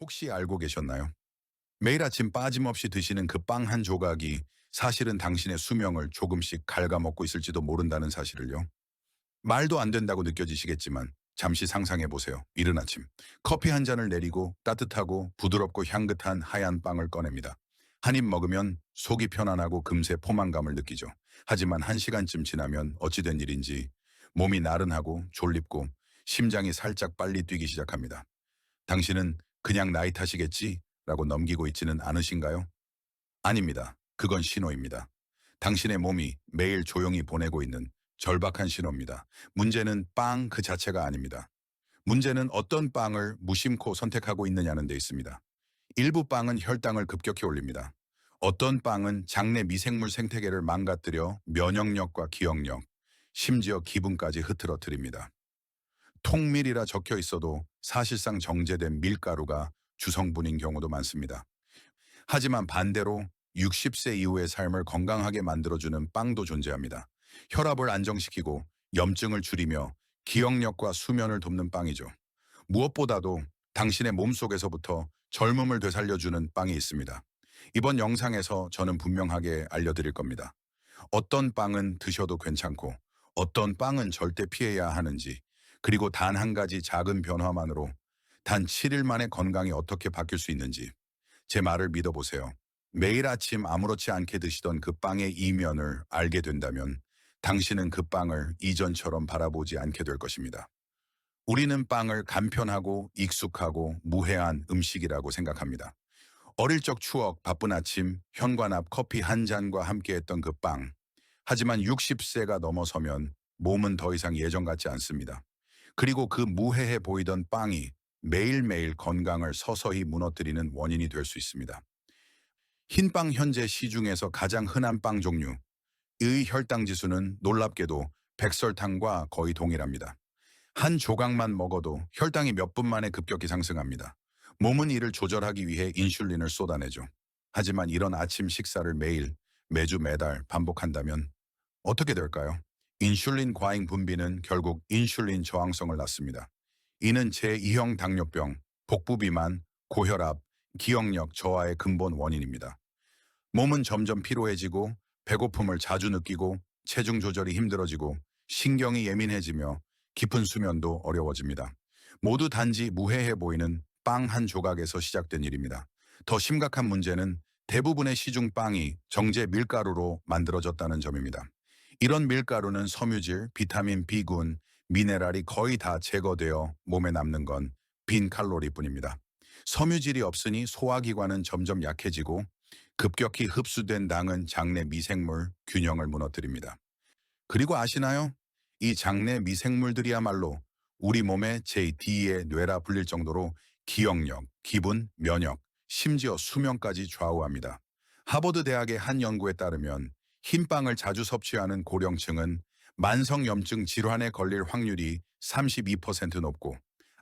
혹시 알고 계셨나요? 매일 아침 빠짐없이 드시는 그 빵 한 조각이 사실은 당신의 수명을 조금씩 갉아먹고 있을지도 모른다는 사실을요. 말도 안 된다고 느껴지시겠지만 잠시 상상해 보세요. 이른 아침 커피 한 잔을 내리고 따뜻하고 부드럽고 향긋한 하얀 빵을 꺼냅니다. 한 입 먹으면 속이 편안하고 금세 포만감을 느끼죠. 하지만 한 시간쯤 지나면 어찌된 일인지 몸이 나른하고 졸립고 심장이 살짝 빨리 뛰기 시작합니다. 당신은 그냥 나이 탓이겠지? 라고 넘기고 있지는 않으신가요? 아닙니다. 그건 신호입니다. 당신의 몸이 매일 조용히 보내고 있는 절박한 신호입니다. 문제는 빵 그 자체가 아닙니다. 문제는 어떤 빵을 무심코 선택하고 있느냐는 데 있습니다. 일부 빵은 혈당을 급격히 올립니다. 어떤 빵은 장내 미생물 생태계를 망가뜨려 면역력과 기억력, 심지어 기분까지 흐트러뜨립니다. 통밀이라 적혀 있어도 사실상 정제된 밀가루가 주성분인 경우도 많습니다. 하지만 반대로 60세 이후의 삶을 건강하게 만들어주는 빵도 존재합니다. 혈압을 안정시키고 염증을 줄이며 기억력과 수면을 돕는 빵이죠. 무엇보다도 당신의 몸속에서부터 젊음을 되살려주는 빵이 있습니다. 이번 영상에서 저는 분명하게 알려드릴 겁니다. 어떤 빵은 드셔도 괜찮고 어떤 빵은 절대 피해야 하는지, 그리고 단 한 가지 작은 변화만으로 단 7일 만에 건강이 어떻게 바뀔 수 있는지 제 말을 믿어보세요. 매일 아침 아무렇지 않게 드시던 그 빵의 이면을 알게 된다면 당신은 그 빵을 이전처럼 바라보지 않게 될 것입니다. 우리는 빵을 간편하고 익숙하고 무해한 음식이라고 생각합니다. 어릴 적 추억, 바쁜 아침, 현관 앞 커피 한 잔과 함께했던 그 빵. 하지만 60세가 넘어서면 몸은 더 이상 예전 같지 않습니다. 그리고 그 무해해 보이던 빵이 매일매일 건강을 서서히 무너뜨리는 원인이 될 수 있습니다. 흰빵 현재 시중에서 가장 흔한 빵 종류, 의 혈당 지수는 놀랍게도 백설탕과 거의 동일합니다. 한 조각만 먹어도 혈당이 몇 분 만에 급격히 상승합니다. 몸은 이를 조절하기 위해 인슐린을 쏟아내죠. 하지만 이런 아침 식사를 매일, 매주 매달 반복한다면 어떻게 될까요? 인슐린 과잉 분비는 결국 인슐린 저항성을 낳습니다. 이는 제2형 당뇨병, 복부 비만, 고혈압, 기억력 저하의 근본 원인입니다. 몸은 점점 피로해지고 배고픔을 자주 느끼고 체중 조절이 힘들어지고 신경이 예민해지며 깊은 수면도 어려워집니다. 모두 단지 무해해 보이는 빵 한 조각에서 시작된 일입니다. 더 심각한 문제는 대부분의 시중 빵이 정제 밀가루로 만들어졌다는 점입니다. 이런 밀가루는 섬유질, 비타민 B군, 미네랄이 거의 다 제거되어 몸에 남는 건 빈 칼로리뿐입니다. 섬유질이 없으니 소화기관은 점점 약해지고 급격히 흡수된 당은 장내 미생물 균형을 무너뜨립니다. 그리고 아시나요? 이 장내 미생물들이야말로 우리 몸의 제2의 뇌라 불릴 정도로 기억력, 기분, 면역, 심지어 수명까지 좌우합니다. 하버드 대학의 한 연구에 따르면 흰빵을 자주 섭취하는 고령층은 만성염증 질환에 걸릴 확률이 32% 높고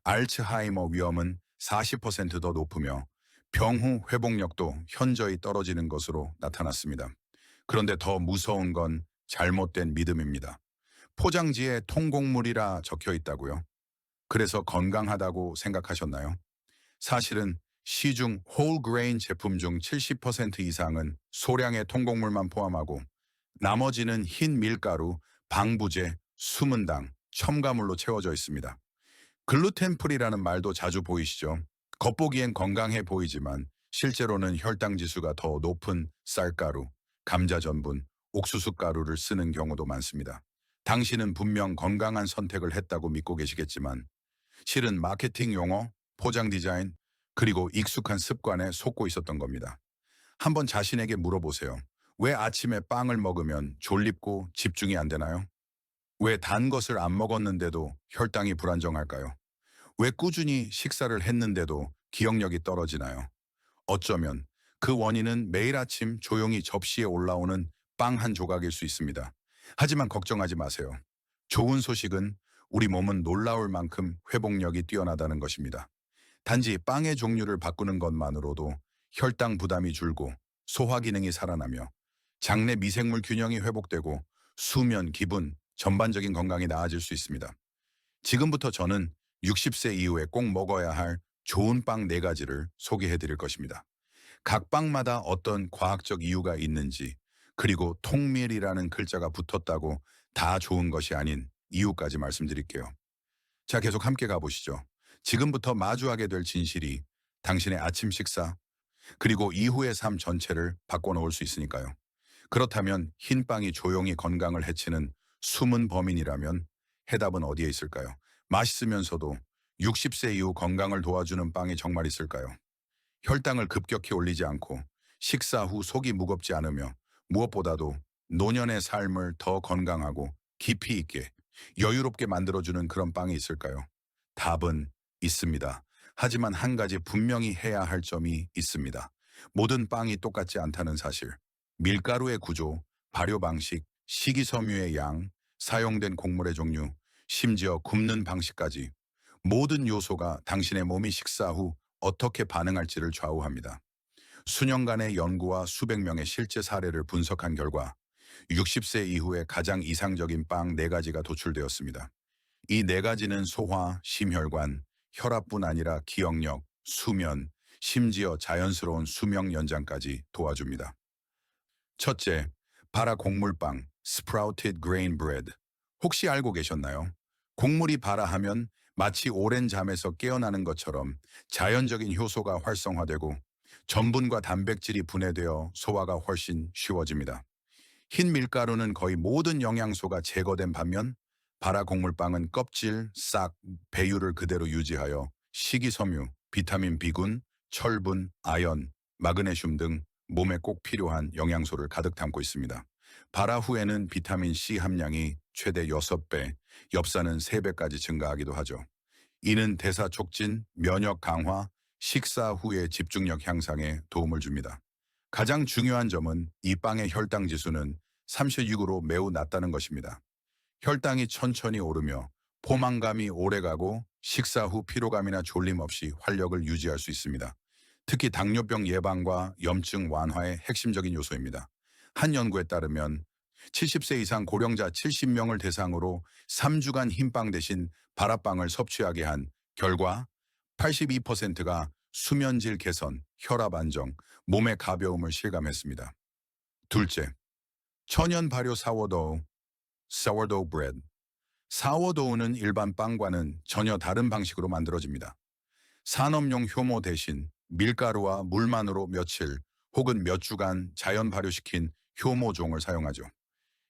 알츠하이머 위험은 40%더 높으며 병 후 회복력도 현저히 떨어지는 것으로 나타났습니다. 그런데 더 무서운 건 잘못된 믿음입니다. 포장지에 통곡물이라 적혀 있다고요? 그래서 건강하다고 생각하셨나요? 사실은 시중 홀그레인 제품 중 70% 이상은 소량의 통곡물만 포함하고 나머지는 흰 밀가루, 방부제, 숨은 당, 첨가물로 채워져 있습니다. 글루텐 프리라는 말도 자주 보이시죠? 겉보기엔 건강해 보이지만 실제로는 혈당 지수가 더 높은 쌀가루, 감자 전분, 옥수수 가루를 쓰는 경우도 많습니다. 당신은 분명 건강한 선택을 했다고 믿고 계시겠지만 실은 마케팅 용어, 포장 디자인, 그리고 익숙한 습관에 속고 있었던 겁니다. 한번 자신에게 물어보세요. 왜 아침에 빵을 먹으면 졸립고 집중이 안 되나요? 왜 단 것을 안 먹었는데도 혈당이 불안정할까요? 왜 꾸준히 식사를 했는데도 기억력이 떨어지나요? 어쩌면 그 원인은 매일 아침 조용히 접시에 올라오는 빵 한 조각일 수 있습니다. 하지만 걱정하지 마세요. 좋은 소식은 우리 몸은 놀라울 만큼 회복력이 뛰어나다는 것입니다. 단지 빵의 종류를 바꾸는 것만으로도 혈당 부담이 줄고 소화 기능이 살아나며 장내 미생물 균형이 회복되고 수면, 기분, 전반적인 건강이 나아질 수 있습니다. 지금부터 저는 60세 이후에 꼭 먹어야 할 좋은 빵 4가지를 소개해 드릴 것입니다. 각 빵마다 어떤 과학적 이유가 있는지, 그리고 통밀이라는 글자가 붙었다고 다 좋은 것이 아닌 이유까지 말씀드릴게요. 자, 계속 함께 가보시죠. 지금부터 마주하게 될 진실이 당신의 아침 식사, 그리고 이후의 삶 전체를 바꿔놓을 수 있으니까요. 그렇다면 흰 빵이 조용히 건강을 해치는 숨은 범인이라면 해답은 어디에 있을까요? 맛있으면서도 60세 이후 건강을 도와주는 빵이 정말 있을까요? 혈당을 급격히 올리지 않고 식사 후 속이 무겁지 않으며 무엇보다도 노년의 삶을 더 건강하고 깊이 있게 여유롭게 만들어주는 그런 빵이 있을까요? 답은 있습니다. 하지만 한 가지 분명히 해야 할 점이 있습니다. 모든 빵이 똑같지 않다는 사실. 밀가루의 구조, 발효 방식, 식이섬유의 양, 사용된 곡물의 종류, 심지어 굽는 방식까지 모든 요소가 당신의 몸이 식사 후 어떻게 반응할지를 좌우합니다. 수년간의 연구와 수백 명의 실제 사례를 분석한 결과 60세 이후에 가장 이상적인 빵 4가지가 도출되었습니다. 이 4가지는 소화, 심혈관, 혈압뿐 아니라 기억력, 수면, 심지어 자연스러운 수명 연장까지 도와줍니다. 첫째, 바라 곡물빵, Sprouted Grain Bread. 혹시 알고 계셨나요? 곡물이 바라하면 마치 오랜 잠에서 깨어나는 것처럼 자연적인 효소가 활성화되고 전분과 단백질이 분해되어 소화가 훨씬 쉬워집니다. 흰 밀가루는 거의 모든 영양소가 제거된 반면 바라 곡물빵은 껍질, 싹, 배율을 그대로 유지하여 식이섬유, 비타민 B군, 철분, 아연, 마그네슘 등 몸에 꼭 필요한 영양소를 가득 담고 있습니다. 발화 후에는 비타민 C 함량이 최대 6배, 엽산은 3배까지 증가하기도 하죠. 이는 대사 촉진, 면역 강화, 식사 후의 집중력 향상에 도움을 줍니다. 가장 중요한 점은 이 빵의 혈당 지수는 36으로 매우 낮다는 것입니다. 혈당이 천천히 오르며 포만감이 오래가고 식사 후 피로감이나 졸림 없이 활력을 유지할 수 있습니다. 특히 당뇨병 예방과 염증 완화의 핵심적인 요소입니다. 한 연구에 따르면 70세 이상 고령자 70명을 대상으로 3주간 흰빵 대신 바라빵을 섭취하게 한 결과 82%가 수면질 개선, 혈압 안정, 몸의 가벼움을 실감했습니다. 둘째, 천연 발효 사워도우, sourdough bread. 사워도우는 일반 빵과는 전혀 다른 방식으로 만들어집니다. 산업용 효모 대신 밀가루와 물만으로 며칠 혹은 몇 주간 자연 발효시킨 효모종을 사용하죠.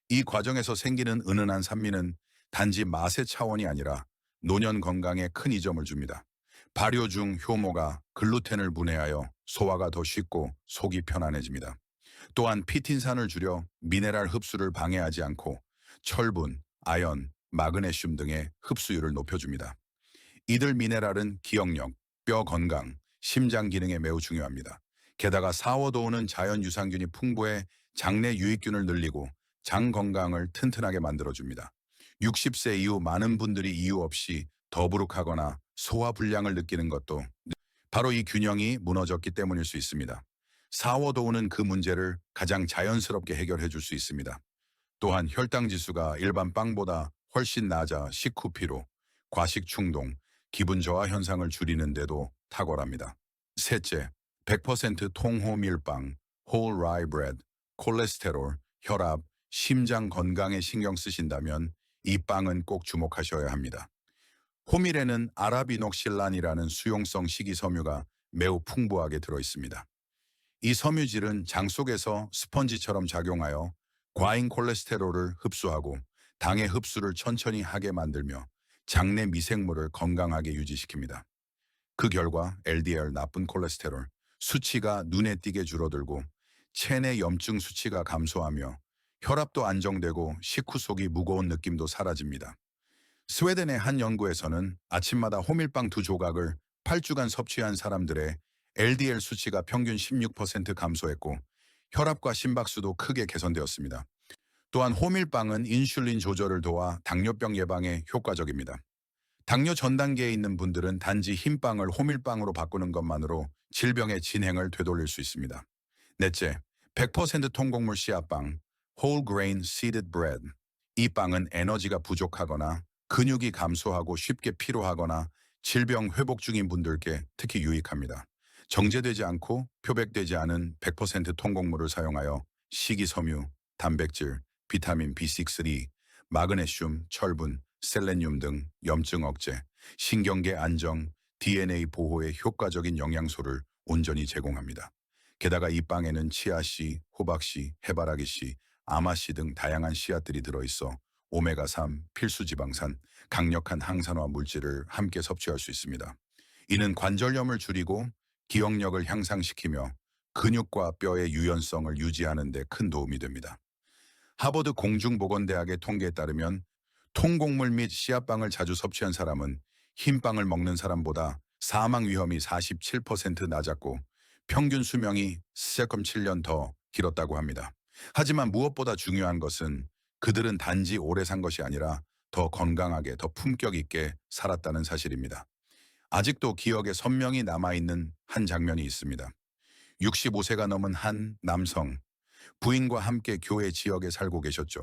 이 과정에서 생기는 은은한 산미는 단지 맛의 차원이 아니라 노년 건강에 큰 이점을 줍니다. 발효 중 효모가 글루텐을 분해하여 소화가 더 쉽고 속이 편안해집니다. 또한 피틴산을 줄여 미네랄 흡수를 방해하지 않고 철분, 아연, 마그네슘 등의 흡수율을 높여줍니다. 이들 미네랄은 기억력, 뼈 건강, 심장 기능에 매우 중요합니다. 게다가 사워도우는 자연 유산균이 풍부해 장내 유익균을 늘리고 장 건강을 튼튼하게 만들어줍니다. 60세 이후 많은 분들이 이유 없이 더부룩하거나 소화 불량을 느끼는 것도 바로 이 균형이 무너졌기 때문일 수 있습니다. 사워도우는 그 문제를 가장 자연스럽게 해결해 줄 수 있습니다. 또한 혈당 지수가 일반 빵보다 훨씬 낮아 식후 피로, 과식 충동, 기분 저하 현상을 줄이는 데도 탁월합니다. 셋째, 100% 통호 밀빵, whole rye bread, 콜레스테롤, 혈압, 심장 건강에 신경 쓰신다면 이 빵은 꼭 주목하셔야 합니다. 호밀에는 아라비녹실란이라는 수용성 식이섬유가 매우 풍부하게 들어있습니다. 이 섬유질은 장 속에서 스펀지처럼 작용하여 과잉 콜레스테롤을 흡수하고 당의 흡수를 천천히 하게 만들며 장내 미생물을 건강하게 유지시킵니다. 그 결과 LDL 나쁜 콜레스테롤 수치가 눈에 띄게 줄어들고 체내 염증 수치가 감소하며 혈압도 안정되고 식후 속이 무거운 느낌도 사라집니다. 스웨덴의 한 연구에서는 아침마다 호밀빵 2조각을 8주간 섭취한 사람들의 LDL 수치가 평균 16% 감소했고 혈압과 심박수도 크게 개선되었습니다. 또한 호밀빵은 인슐린 조절을 도와 당뇨병 예방에 효과적입니다. 당뇨 전 단계에 있는 분들은 단지 흰빵을 호밀빵으로 바꾸는 것만으로 질병의 진행을 되돌릴 수 있습니다. 넷째, 100% 통곡물 씨앗빵, whole grain seeded bread. 이 빵은 에너지가 부족하거나 근육이 감소하고 쉽게 피로하거나 질병 회복 중인 분들께 특히 유익합니다. 정제되지 않고 표백되지 않은 100% 통곡물을 사용하여 식이섬유, 단백질, 비타민 B6, 마그네슘, 철분, 셀레늄 등 염증 억제, 신경계 안정, DNA 보호에 효과적인 영양소를 온전히 제공합니다. 게다가 이 빵에는 치아씨, 호박씨, 해바라기씨, 아마씨 등 다양한 씨앗들이 들어있어 오메가3, 필수지방산, 강력한 항산화 물질을 함께 섭취할 수 있습니다. 이는 관절염을 줄이고 기억력을 향상시키며 근육과 뼈의 유연성을 유지하는 데 큰 도움이 됩니다. 하버드 공중보건대학의 통계에 따르면 통곡물 및 씨앗빵을 자주 섭취한 사람은 흰빵을 먹는 사람보다 사망 위험이 47% 낮았고 평균 수명이 4.7년 더 길었다고 합니다. 하지만 무엇보다 중요한 것은 그들은 단지 오래 산 것이 아니라 더 건강하게, 더 품격 있게 살았다는 사실입니다. 아직도 기억에 선명히 남아있는 한 장면이 있습니다. 65세가 넘은 한 남성, 부인과 함께 교회 지역에 살고 계셨죠.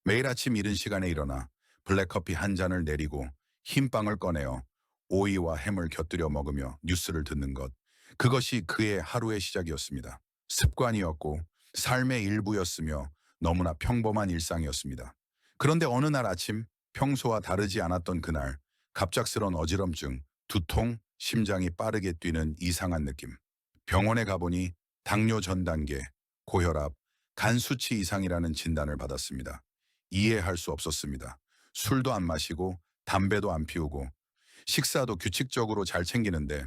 매일 아침 이른 시간에 일어나 블랙커피 한 잔을 내리고 흰 빵을 꺼내어 오이와 햄을 곁들여 먹으며 뉴스를 듣는 것. 그것이 그의 하루의 시작이었습니다. 습관이었고 삶의 일부였으며 너무나 평범한 일상이었습니다. 그런데 어느 날 아침 평소와 다르지 않았던 그날 갑작스런 어지럼증, 두통, 심장이 빠르게 뛰는 이상한 느낌. 병원에 가보니 당뇨 전 단계, 고혈압, 간 수치 이상이라는 진단을 받았습니다. 이해할 수 없었습니다. 술도 안 마시고 담배도 안 피우고 식사도 규칙적으로 잘 챙기는데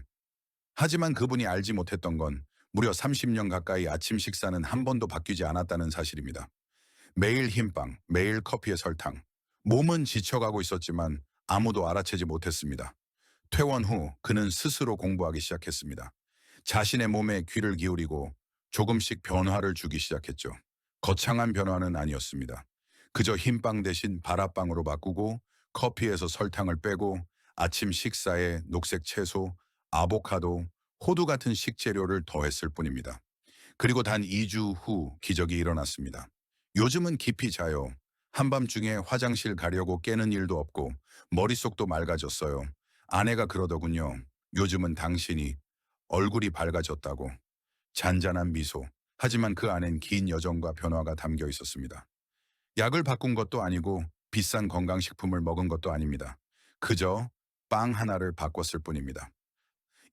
하지만 그분이 알지 못했던 건 무려 30년 가까이 아침 식사는 한 번도 바뀌지 않았다는 사실입니다. 매일 흰빵, 매일 커피에 설탕. 몸은 지쳐가고 있었지만 아무도 알아채지 못했습니다. 퇴원 후 그는 스스로 공부하기 시작했습니다. 자신의 몸에 귀를 기울이고 조금씩 변화를 주기 시작했죠. 거창한 변화는 아니었습니다. 그저 흰빵 대신 바라빵으로 바꾸고 커피에서 설탕을 빼고 아침 식사에 녹색 채소, 아보카도, 호두 같은 식재료를 더했을 뿐입니다. 그리고 단 2주 후 기적이 일어났습니다. 요즘은 깊이 자요. 한밤중에 화장실 가려고 깨는 일도 없고 머릿속도 맑아졌어요. 아내가 그러더군요. 요즘은 당신이 얼굴이 밝아졌다고. 잔잔한 미소. 하지만 그 안엔 긴 여정과 변화가 담겨 있었습니다. 약을 바꾼 것도 아니고 비싼 건강식품을 먹은 것도 아닙니다. 그저 빵 하나를 바꿨을 뿐입니다.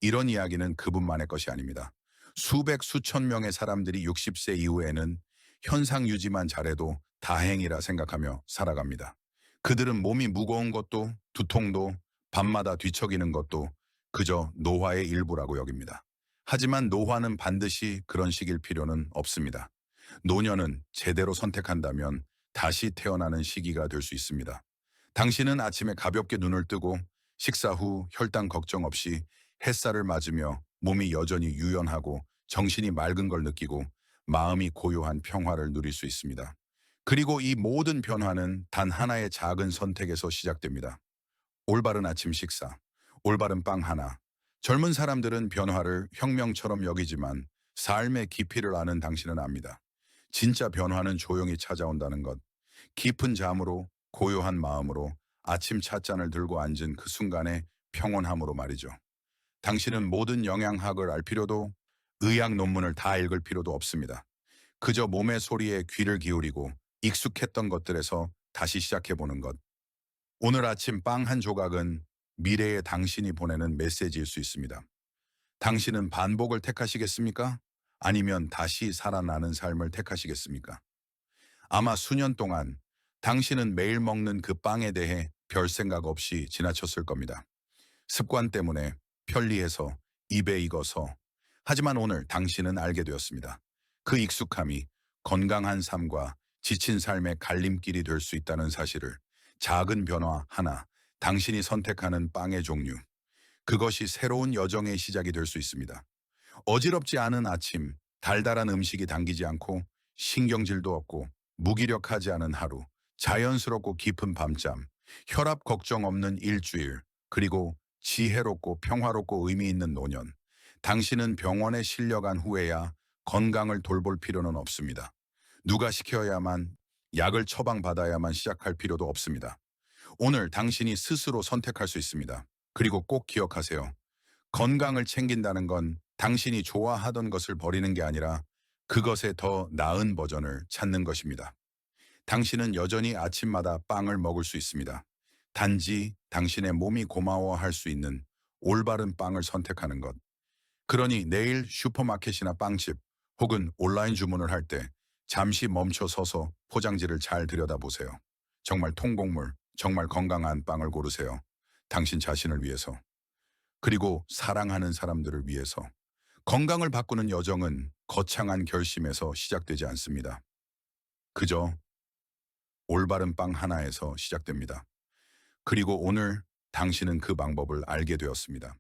이런 이야기는 그분만의 것이 아닙니다. 수백 수천 명의 사람들이 60세 이후에는 현상 유지만 잘해도 다행이라 생각하며 살아갑니다. 그들은 몸이 무거운 것도 두통도 밤마다 뒤척이는 것도 그저 노화의 일부라고 여깁니다. 하지만 노화는 반드시 그런 식일 필요는 없습니다. 노년은 제대로 선택한다면 다시 태어나는 시기가 될 수 있습니다. 당신은 아침에 가볍게 눈을 뜨고 식사 후 혈당 걱정 없이 햇살을 맞으며 몸이 여전히 유연하고 정신이 맑은 걸 느끼고 마음이 고요한 평화를 누릴 수 있습니다. 그리고 이 모든 변화는 단 하나의 작은 선택에서 시작됩니다. 올바른 아침 식사, 올바른 빵 하나. 젊은 사람들은 변화를 혁명처럼 여기지만 삶의 깊이를 아는 당신은 압니다. 진짜 변화는 조용히 찾아온다는 것. 깊은 잠으로 고요한 마음으로 아침 찻잔을 들고 앉은 그 순간의 평온함으로 말이죠. 당신은 모든 영양학을 알 필요도 의학 논문을 다 읽을 필요도 없습니다. 그저 몸의 소리에 귀를 기울이고 익숙했던 것들에서 다시 시작해보는 것. 오늘 아침 빵 한 조각은 미래의 당신이 보내는 메시지일 수 있습니다. 당신은 반복을 택하시겠습니까? 아니면 다시 살아나는 삶을 택하시겠습니까? 아마 수년 동안 당신은 매일 먹는 그 빵에 대해 별 생각 없이 지나쳤을 겁니다. 습관 때문에 편리해서 입에 익어서 하지만 오늘 당신은 알게 되었습니다. 그 익숙함이 건강한 삶과 지친 삶의 갈림길이 될 수 있다는 사실을 작은 변화 하나, 당신이 선택하는 빵의 종류, 그것이 새로운 여정의 시작이 될 수 있습니다. 어지럽지 않은 아침, 달달한 음식이 당기지 않고 신경질도 없고 무기력하지 않은 하루, 자연스럽고 깊은 밤잠, 혈압 걱정 없는 일주일, 그리고 지혜롭고 평화롭고 의미 있는 노년. 당신은 병원에 실려간 후에야 건강을 돌볼 필요는 없습니다. 누가 시켜야만 약을 처방받아야만 시작할 필요도 없습니다. 오늘 당신이 스스로 선택할 수 있습니다. 그리고 꼭 기억하세요. 건강을 챙긴다는 건 당신이 좋아하던 것을 버리는 게 아니라 그것의 더 나은 버전을 찾는 것입니다. 당신은 여전히 아침마다 빵을 먹을 수 있습니다. 단지 당신의 몸이 고마워할 수 있는 올바른 빵을 선택하는 것. 그러니 내일 슈퍼마켓이나 빵집 혹은 온라인 주문을 할 때 잠시 멈춰 서서 포장지를 잘 들여다보세요. 정말 통곡물, 정말 건강한 빵을 고르세요. 당신 자신을 위해서. 그리고 사랑하는 사람들을 위해서. 건강을 바꾸는 여정은 거창한 결심에서 시작되지 않습니다. 그저 올바른 빵 하나에서 시작됩니다. 그리고 오늘 당신은 그 방법을 알게 되었습니다.